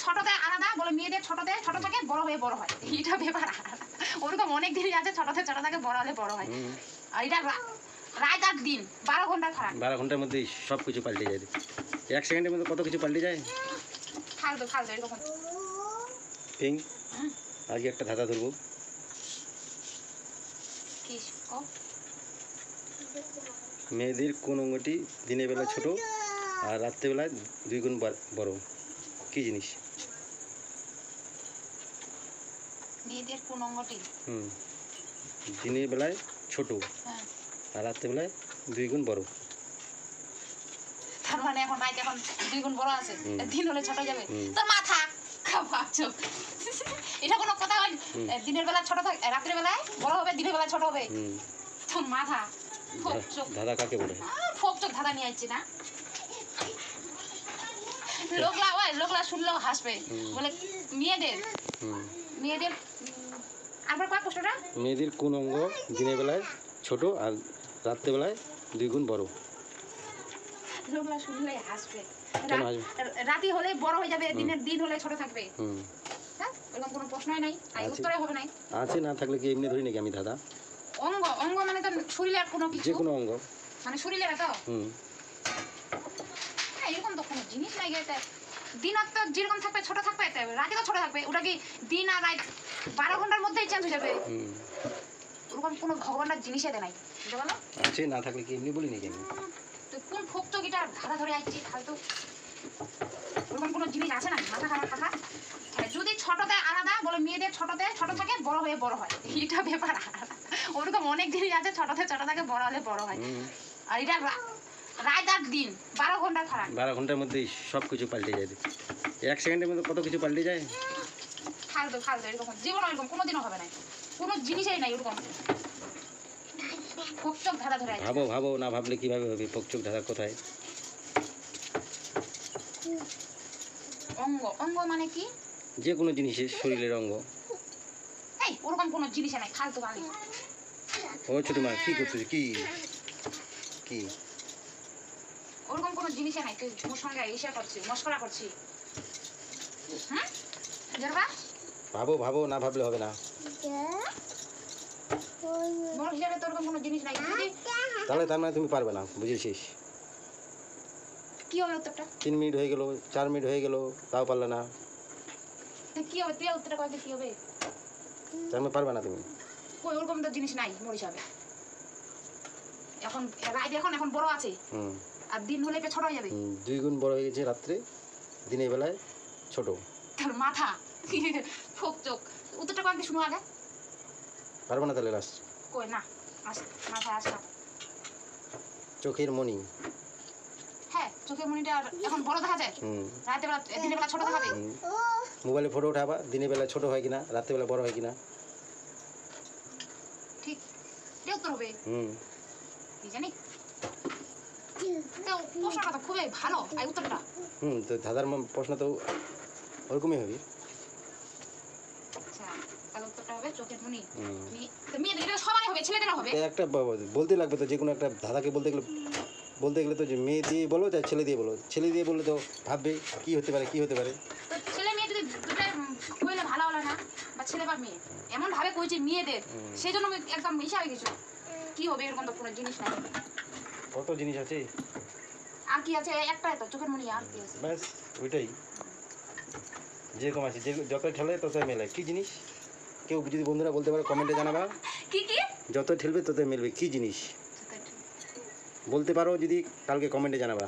ছোটতে আলাদা বলে মেয়েদের ছোটতে ছোট থাকে বড় হয়ে বড় হয়, এটা ব্যাপার ওরকম অনেক দিনই আছে ছোটতে ছোট থাকে বড় হলে বড় হয়। আর এটা রাত আর দিন 12 ঘন্টার ফারাক। 12 ঘন্টার মধ্যে সব কিছু পাল্টে যায়। 1 সেকেন্ডের মধ্যে কত কিছু পাল্টে যায়। ফালতু ফালতু এরকম পিং আজকে একটা ধাঁধা ধরবো। কি কও? মেয়েদের কোন অঙ্গটি দিনের বেলা ছোট আর রাত্রেবেলায় 2 গুণ বড়, কি জিনিস? মেয়েদের কোন অঙ্গটি দিনের বেলায় ছোট আর রাত্রেবেলায় 2 গুণ বড়। তার মানে এখন রাত এখন 2 গুণ বড় আছে, দিন হলে ছোট যাবে। তো মাথা ভাবছো এটা কোনো কথা হয়? দিনের বেলা ছোট থাকে রাত্রের বেলায় বড় হবে, দিনের বেলা ছোট হবে। তো মাথা ফোকচোক ধাঁধা কাকে বলে? ফোকচোক ধাঁধা নিয়ে আসছি না, লোকলা শুনলেও হাসবে। বলে মেয়েদের মেয়েদের আবার কয় প্রশ্নটা? মেয়েদের কোন অঙ্গ দিনের বেলায় ছোট আর রাত্রেবেলায় 2 গুণ বড়? লোকলা শুনলেই হাসবে। কেন হাসবে? রাতি হলে বড় হয়ে যাবে, দিন হলে ছোট থাকবে। এরকম কোনো প্রশ্নই নাই, আর উত্তরে হবে নাই। আছে না থাকলে কি এমনি ধরি নাকি আমি ধাঁধা? অঙ্গ অঙ্গ মানে তো শরীরের কোনো কিছু, যে কোনো অঙ্গ মানে শরীরের তো এরকম তো কোনো জিনিস নাই গেছে। দিন তো যেরকম থাকবে ছোট থাকবে, রাতে তো ছোট থাকবে। ওটা কি দিন আর রাত 12 ঘন্টার মধ্যেই চেঞ্জ হয়ে যাবে? ওরকম কোনো ভগবানের জিনিসই দেয় নাই, বুঝতে পারলো? আছে না থাকলে কি এমনি বলি নাকি আমি? তো কোন ফোকচোক এটা ধাঁধা ধরে আসছি ফালতু? ওরকম কোনো জিনিস আছে না? মাথা খারাপ কথা। যদি ছোটতে আলাদা বলে মেয়েদের ছোটতে ছোট থাকে বড় হয়ে বড় হয়, এটা ব্যাপার ওরকম অনেক জিনিস আছে ছোটতে ছোট থাকে বড় হলে বড় হয়। আর এটা রাত আর দিন 12 ঘন্টার ফারাক। 12 ঘন্টার মধ্যে সব কিছু পাল্টে যায়। 1 সেকেন্ডের মধ্যে কত কিছু পাল্টে যায়। ফালতু ফালতু এরকম জীবন এরকম কোনোদিনও হবে না, কোনো জিনিসই নাই এরকম ফোকচোক ধাঁধা ধরে আসছে। ভাবো না ভাবলে কিভাবে হবে? ফোকচোক ধাঁধা কোথায়? অঙ্গ অঙ্গ মানে কি? যে কোনো জিনিসের শরীরের অঙ্গ। এই ওরকম কোনো জিনিস নাই, ফালতু বালি। ও ছোট মা কি করছিস? কি ওরকম কোনো জিনিসই নাই, তুই মোর সঙ্গে ইশা করছিস, মস্করা করছিস। হ্যাঁ জরবা ভাবো না ভাবলে হবে না। মোর হিসাবে তো ওরকম কোনো জিনিস নাই। তাহলে তার মানে তুমি পারবে না, বুঝেছিস? কি হবে উত্তরটা? 3 মিনিট হয়ে গেল, 4 মিনিট হয়ে গেল, তাও পারলে না। কি হবে তুই উত্তরটা কইতে? কি হবে? তার মানে পারবে না তুমি। কই ওরকম তো জিনিস নাই মোর হিসাবে। এখন রাত এখন বড় আছে, আর দিন হলে এটা ছোট হয়ে যাবে। 2 গুণ বড় হয়ে গেছে রাত্রে, দিনের বেলায় ছোট। তোর মাথা ফোকচোক। উত্তরটা কয়েকদিন শুনো আগে। পারবে না তাহলে লাস্ট। কই না মাথায় আসা চোখের মণি। হ্যাঁ চোখের মণিটা এখন বড় দেখা যায়, রাতের বেলা দিনের বেলা ছোট দেখাবে। মোবাইলে ফটো উঠাবা, দিনের বেলা ছোট হয় কিনা, রাত্রেবেলা বড় হয় কিনা। ঠিক উত্তর হবে। কি জানি প্রশ্নটা তো খুবই ভালো, আর উত্তরটা তো ধাঁধার প্রশ্ন তো ওরকমই হবে। আচ্ছা তাহলে উত্তরটা হবে চোখের মণি। মেয়েদের সবারই হবে, ছেলেদেরও হবে। একটা বলতে লাগবে তো, যে কোনো একটা ধাঁধাকে বলতে গেলে তো, যে মেয়ে দিয়ে বলো চাই ছেলে দিয়ে বলো। ছেলে দিয়ে বললে তো ভাববে কি হতে পারে। তো ছেলে মেয়ে যদি দুটাই কইলে ভালো হলো না, বা ছেলে বা মেয়ে এমন ভাবে কইছে মেয়েদের, সেই জন্য একদম মিশা হয়ে গেছো। কি হবে এরকম তো কোনো জিনিস নাই। কত জিনিস আছে। আর কি আছে? একটাই তো চোখের মণি, আর কি আছে? ব্যাস ওইটাই। যেরকম আছে, যত ঠেলে তত মেলে। কি জিনিস? কেউ যদি বন্ধুরা বলতে পারে কমেন্টে জানাবা। কি যত ঠেলবে তত মেলবে। কি জিনিস বলতে পারো যদি, কালকে কমেন্টে জানাবা।